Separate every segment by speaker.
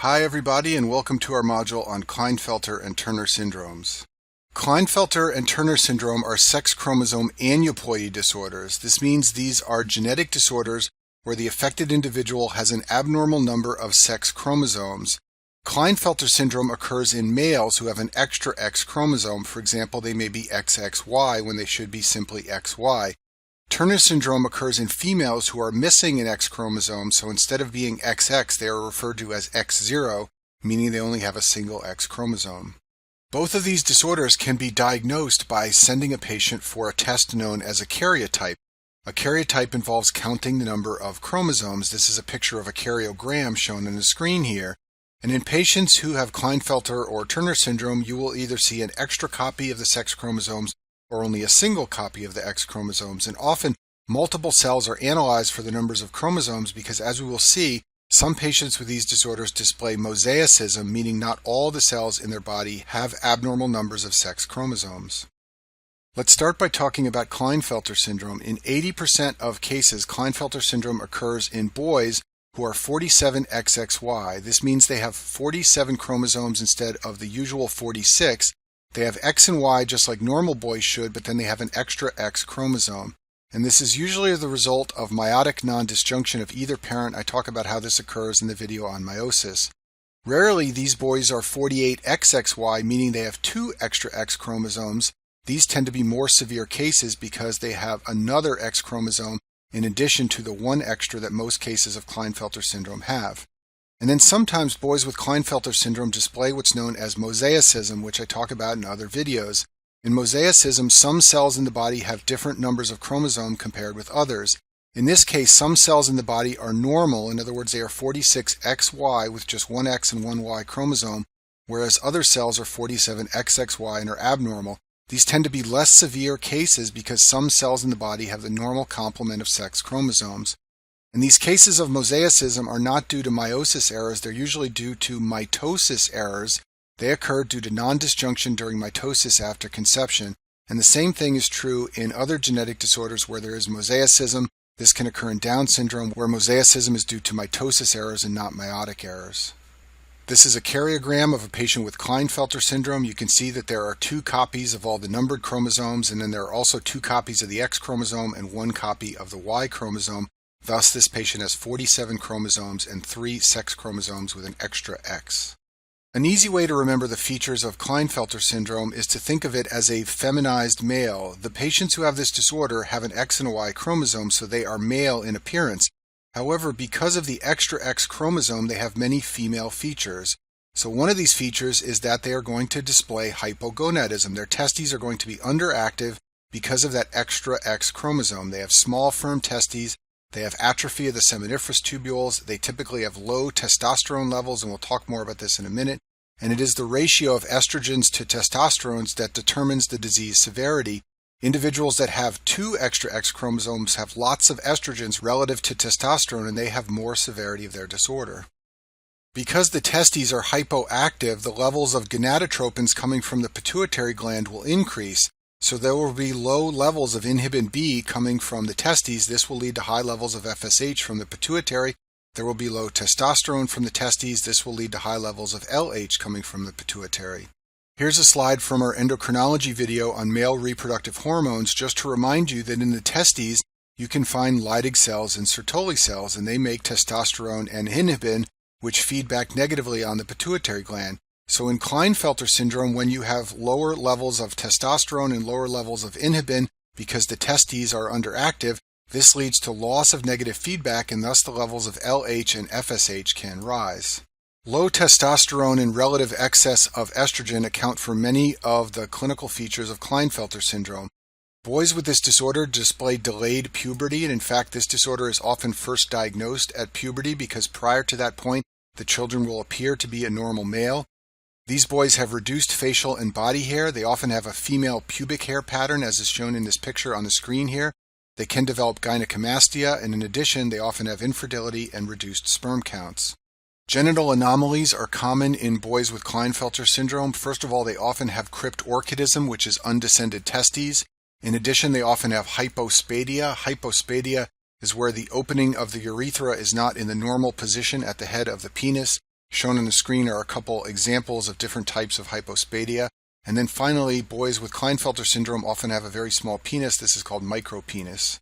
Speaker 1: Hi everybody, and welcome to our module on Klinefelter and Turner syndromes. Klinefelter and Turner syndrome are sex chromosome aneuploidy disorders. This means these are genetic disorders where the affected individual has an abnormal number of sex chromosomes. Klinefelter syndrome occurs in males who have an extra X chromosome. For example, they may be XXY when they should be simply XY. Turner syndrome occurs in females who are missing an X chromosome, so instead of being XX, they are referred to as X0, meaning they only have a single X chromosome. Both of these disorders can be diagnosed by sending a patient for a test known as a karyotype. A karyotype involves counting the number of chromosomes. This is a picture of a karyogram shown on the screen here. And in patients who have Klinefelter or Turner syndrome, you will either see an extra copy of the sex chromosomes or only a single copy of the X chromosomes, and often multiple cells are analyzed for the numbers of chromosomes because, as we will see, some patients with these disorders display mosaicism, meaning not all the cells in their body have abnormal numbers of sex chromosomes. Let's start by talking about Klinefelter syndrome. In 80% of cases, Klinefelter syndrome occurs in boys who are 47XXY. This means they have 47 chromosomes instead of the usual 46. They have X and Y just like normal boys should, but then they have an extra X chromosome. And this is usually the result of meiotic non-disjunction of either parent. I talk about how this occurs in the video on meiosis. Rarely, these boys are 48XXY, meaning they have two extra X chromosomes. These tend to be more severe cases because they have another X chromosome in addition to the one extra that most cases of Klinefelter syndrome have. And then sometimes boys with Klinefelter syndrome display what's known as mosaicism, which I talk about in other videos. In mosaicism, some cells in the body have different numbers of chromosomes compared with others. In this case, some cells in the body are normal. In other words, they are 46XY with just one X and one Y chromosome, whereas other cells are 47XXY and are abnormal. These tend to be less severe cases because some cells in the body have the normal complement of sex chromosomes. And these cases of mosaicism are not due to meiosis errors. They're usually due to mitosis errors. They occur due to non-disjunction during mitosis after conception. And the same thing is true in other genetic disorders where there is mosaicism. This can occur in Down syndrome, where mosaicism is due to mitosis errors and not meiotic errors. This is a karyogram of a patient with Klinefelter syndrome. You can see that there are two copies of all the numbered chromosomes, and then there are also two copies of the X chromosome and one copy of the Y chromosome. Thus, this patient has 47 chromosomes and 3 sex chromosomes with an extra X. An easy way to remember the features of Klinefelter syndrome is to think of it as a feminized male. The patients who have this disorder have an X and a Y chromosome, so they are male in appearance. However, because of the extra X chromosome, they have many female features. So one of these features is that they are going to display hypogonadism. Their testes are going to be underactive because of that extra X chromosome. They have small, firm testes. They have atrophy of the seminiferous tubules. They typically have low testosterone levels, and we'll talk more about this in a minute. And it is the ratio of estrogens to testosterones that determines the disease severity. Individuals that have two extra X chromosomes have lots of estrogens relative to testosterone, and they have more severity of their disorder. Because the testes are hypoactive, the levels of gonadotropins coming from the pituitary gland will increase. So there will be low levels of inhibin B coming from the testes. This will lead to high levels of FSH from the pituitary. There will be low testosterone from the testes. This will lead to high levels of LH coming from the pituitary. Here's a slide from our endocrinology video on male reproductive hormones, just to remind you that in the testes you can find Leydig cells and Sertoli cells, and they make testosterone and inhibin, which feed back negatively on the pituitary gland. So in Klinefelter syndrome, when you have lower levels of testosterone and lower levels of inhibin because the testes are underactive, this leads to loss of negative feedback, and thus the levels of LH and FSH can rise. Low testosterone and relative excess of estrogen account for many of the clinical features of Klinefelter syndrome. Boys with this disorder display delayed puberty, and in fact this disorder is often first diagnosed at puberty because prior to that point the children will appear to be a normal male. These boys have reduced facial and body hair. They often have a female pubic hair pattern, as is shown in this picture on the screen here. They can develop gynecomastia, and in addition, they often have infertility and reduced sperm counts. Genital anomalies are common in boys with Klinefelter syndrome. First of all, they often have cryptorchidism, which is undescended testes. In addition, they often have hypospadia. Hypospadia is where the opening of the urethra is not in the normal position at the head of the penis. Shown on the screen are a couple examples of different types of hypospadia. And then finally, boys with Klinefelter syndrome often have a very small penis. This is called micropenis.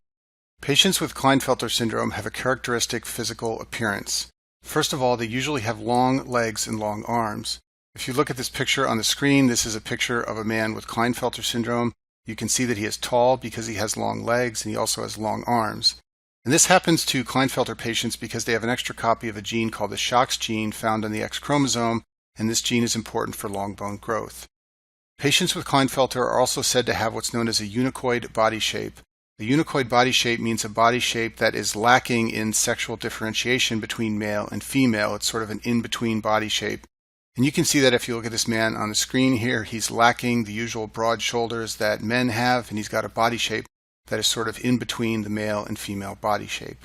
Speaker 1: Patients with Klinefelter syndrome have a characteristic physical appearance. First of all, they usually have long legs and long arms. If you look at this picture on the screen, this is a picture of a man with Klinefelter syndrome. You can see that he is tall because he has long legs and he also has long arms. And this happens to Klinefelter patients because they have an extra copy of a gene called the SHOX gene found on the X chromosome, and this gene is important for long bone growth. Patients with Klinefelter are also said to have what's known as a unicoid body shape. A unicoid body shape means a body shape that is lacking in sexual differentiation between male and female. It's sort of an in-between body shape. And you can see that if you look at this man on the screen here, he's lacking the usual broad shoulders that men have, and he's got a body shape that is sort of in between the male and female body shape.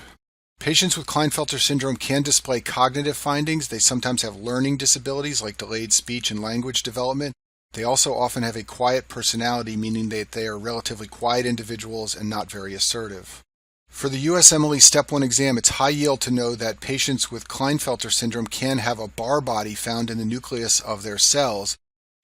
Speaker 1: Patients with Klinefelter syndrome can display cognitive findings. They sometimes have learning disabilities like delayed speech and language development. They also often have a quiet personality, meaning that they are relatively quiet individuals and not very assertive. For the USMLE Step 1 exam, it's high yield to know that patients with Klinefelter syndrome can have a bar body found in the nucleus of their cells.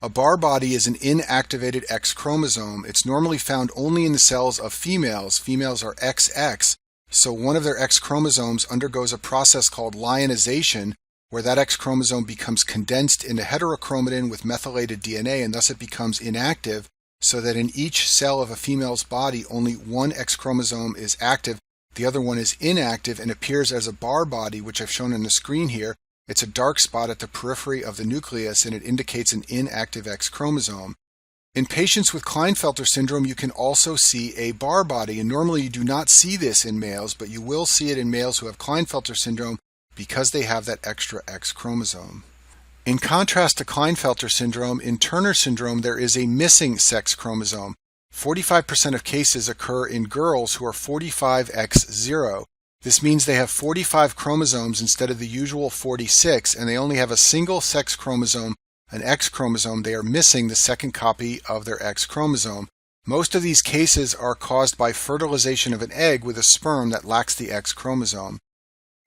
Speaker 1: A bar body is an inactivated X chromosome. It's normally found only in the cells of females. Females are XX, so one of their X chromosomes undergoes a process called lyonization, where that X chromosome becomes condensed into heterochromatin with methylated DNA, and thus it becomes inactive, so that in each cell of a female's body only one X chromosome is active, the other one is inactive and appears as a bar body, which I've shown on the screen here. It's a dark spot at the periphery of the nucleus, and it indicates an inactive X chromosome. In patients with Klinefelter syndrome, you can also see a bar body, and normally you do not see this in males, but you will see it in males who have Klinefelter syndrome because they have that extra X chromosome. In contrast to Klinefelter syndrome, in Turner syndrome there is a missing sex chromosome. 45% of cases occur in girls who are 45X0. This means they have 45 chromosomes instead of the usual 46, and they only have a single sex chromosome, an X chromosome. They are missing the second copy of their X chromosome. Most of these cases are caused by fertilization of an egg with a sperm that lacks the X chromosome.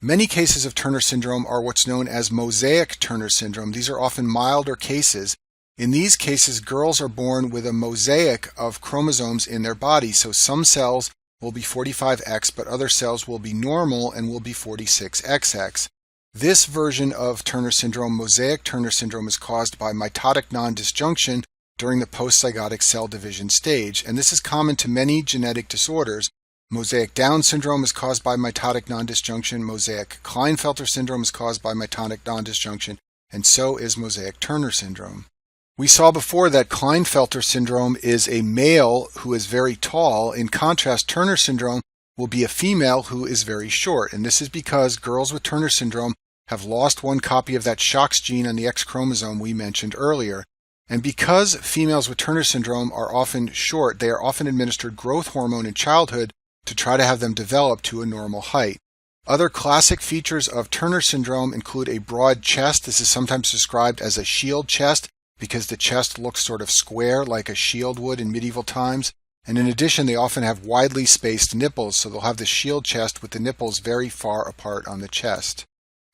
Speaker 1: Many cases of Turner syndrome are what's known as mosaic Turner syndrome. These are often milder cases. In these cases, girls are born with a mosaic of chromosomes in their body. So some cells will be 45X, but other cells will be normal and will be 46XX. This version of Turner syndrome, mosaic Turner syndrome, is caused by mitotic non-disjunction during the postzygotic cell division stage, and this is common to many genetic disorders. Mosaic Down syndrome is caused by mitotic non-disjunction, mosaic Klinefelter syndrome is caused by mitotic non-disjunction, and so is mosaic Turner syndrome. We saw before that Klinefelter syndrome is a male who is very tall. In contrast, Turner syndrome will be a female who is very short, and this is because girls with Turner syndrome have lost one copy of that SHOX gene on the X chromosome we mentioned earlier. And because females with Turner syndrome are often short, they are often administered growth hormone in childhood to try to have them develop to a normal height. Other classic features of Turner syndrome include a broad chest. This is sometimes described as a shield chest because the chest looks sort of square like a shield would in medieval times. And in addition, they often have widely spaced nipples, so they'll have the shield chest with the nipples very far apart on the chest.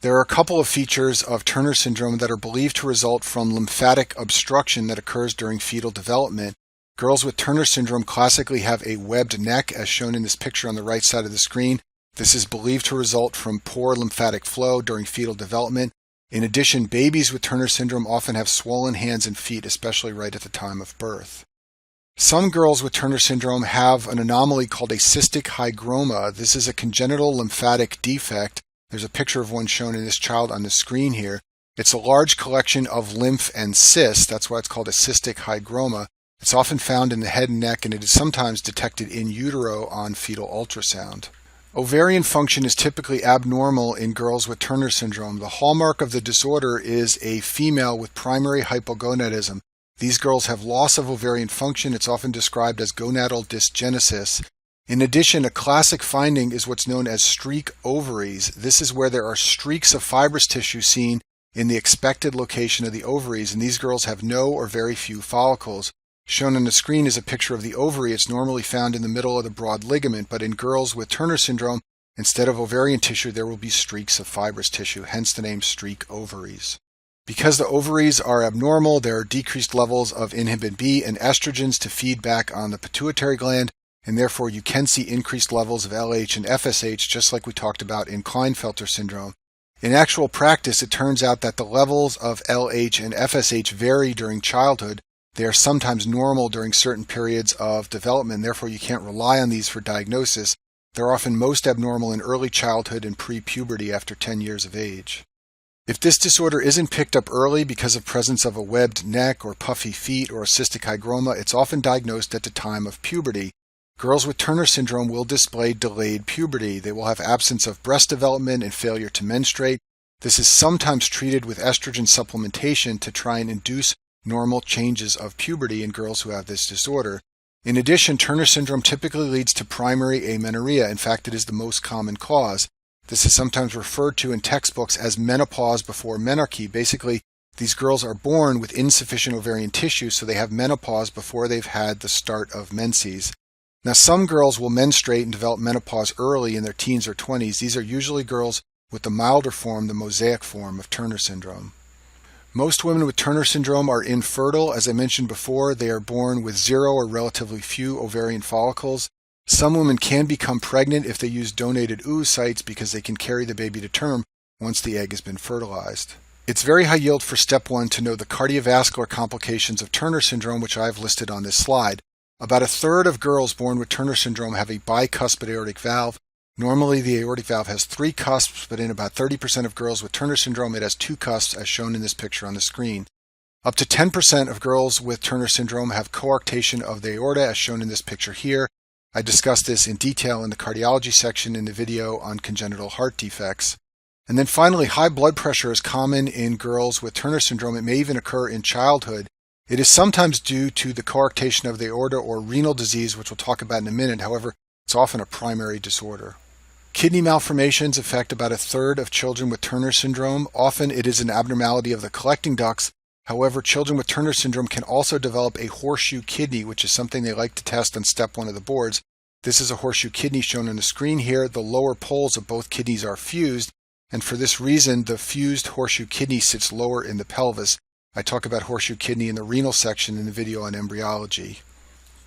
Speaker 1: There are a couple of features of Turner syndrome that are believed to result from lymphatic obstruction that occurs during fetal development. Girls with Turner syndrome classically have a webbed neck, as shown in this picture on the right side of the screen. This is believed to result from poor lymphatic flow during fetal development. In addition, babies with Turner syndrome often have swollen hands and feet, especially right at the time of birth. Some girls with Turner syndrome have an anomaly called a cystic hygroma. This is a congenital lymphatic defect. There's a picture of one shown in this child on the screen here. It's a large collection of lymph and cysts. That's why it's called a cystic hygroma. It's often found in the head and neck, and it is sometimes detected in utero on fetal ultrasound. Ovarian function is typically abnormal in girls with Turner syndrome. The hallmark of the disorder is a female with primary hypogonadism. These girls have loss of ovarian function. It's often described as gonadal dysgenesis. In addition, a classic finding is what's known as streak ovaries. This is where there are streaks of fibrous tissue seen in the expected location of the ovaries, and these girls have no or very few follicles. Shown on the screen is a picture of the ovary. It's normally found in the middle of the broad ligament, but in girls with Turner syndrome, Instead of ovarian tissue, there will be streaks of fibrous tissue, hence the name streak ovaries. Because the ovaries are abnormal, there are decreased levels of inhibin B and estrogens to feed back on the pituitary gland, and therefore you can see increased levels of LH and FSH, just like we talked about in Klinefelter syndrome. In actual practice, it turns out that the levels of LH and FSH vary during childhood. They are sometimes normal during certain periods of development, therefore you can't rely on these for diagnosis. They're often most abnormal in early childhood and pre-puberty after 10 years of age. If this disorder isn't picked up early because of presence of a webbed neck or puffy feet or a cystic hygroma, it's often diagnosed at the time of puberty. Girls with Turner syndrome will display delayed puberty. They will have absence of breast development and failure to menstruate. This is sometimes treated with estrogen supplementation to try and induce normal changes of puberty in girls who have this disorder. In addition, Turner syndrome typically leads to primary amenorrhea. In fact, it is the most common cause. This is sometimes referred to in textbooks as menopause before menarche. Basically, these girls are born with insufficient ovarian tissue, so they have menopause before they've had the start of menses. Now, some girls will menstruate and develop menopause early in their teens or 20s. These are usually girls with the milder form, the mosaic form of Turner syndrome. Most women with Turner syndrome are infertile. As I mentioned before, they are born with 0 or relatively few ovarian follicles. Some women can become pregnant if they use donated oocytes because they can carry the baby to term once the egg has been fertilized. It's very high yield for step 1 to know the cardiovascular complications of Turner syndrome, which I have listed on this slide. About a third of girls born with Turner syndrome have a bicuspid aortic valve. Normally, the aortic valve has 3 cusps, but in about 30% of girls with Turner syndrome, it has 2 cusps, as shown in this picture on the screen. Up to 10% of girls with Turner syndrome have coarctation of the aorta, as shown in this picture here. I discussed this in detail in the cardiology section in the video on congenital heart defects. And then finally, high blood pressure is common in girls with Turner syndrome. It may even occur in childhood. It is sometimes due to the coarctation of the aorta or renal disease, which we'll talk about in a minute. However, it's often a primary disorder. Kidney malformations affect about a third of children with Turner syndrome. Often it is an abnormality of the collecting ducts. However, children with Turner syndrome can also develop a horseshoe kidney, which is something they like to test on step 1 of the boards. This is a horseshoe kidney shown on the screen here. The lower poles of both kidneys are fused, and for this reason, the fused horseshoe kidney sits lower in the pelvis. I talk about horseshoe kidney in the renal section in the video on embryology.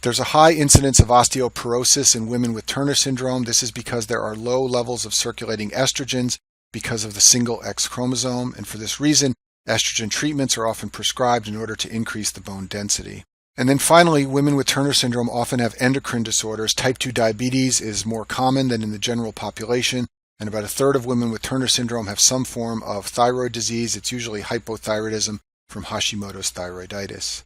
Speaker 1: There's a high incidence of osteoporosis in women with Turner syndrome. This is because there are low levels of circulating estrogens because of the single X chromosome, and for this reason, estrogen treatments are often prescribed in order to increase the bone density. And then finally, women with Turner syndrome often have endocrine disorders. Type 2 diabetes is more common than in the general population, and about a third of women with Turner syndrome have some form of thyroid disease. It's usually hypothyroidism from Hashimoto's thyroiditis.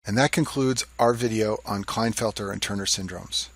Speaker 1: And that concludes our video on Klinefelter and Turner syndromes.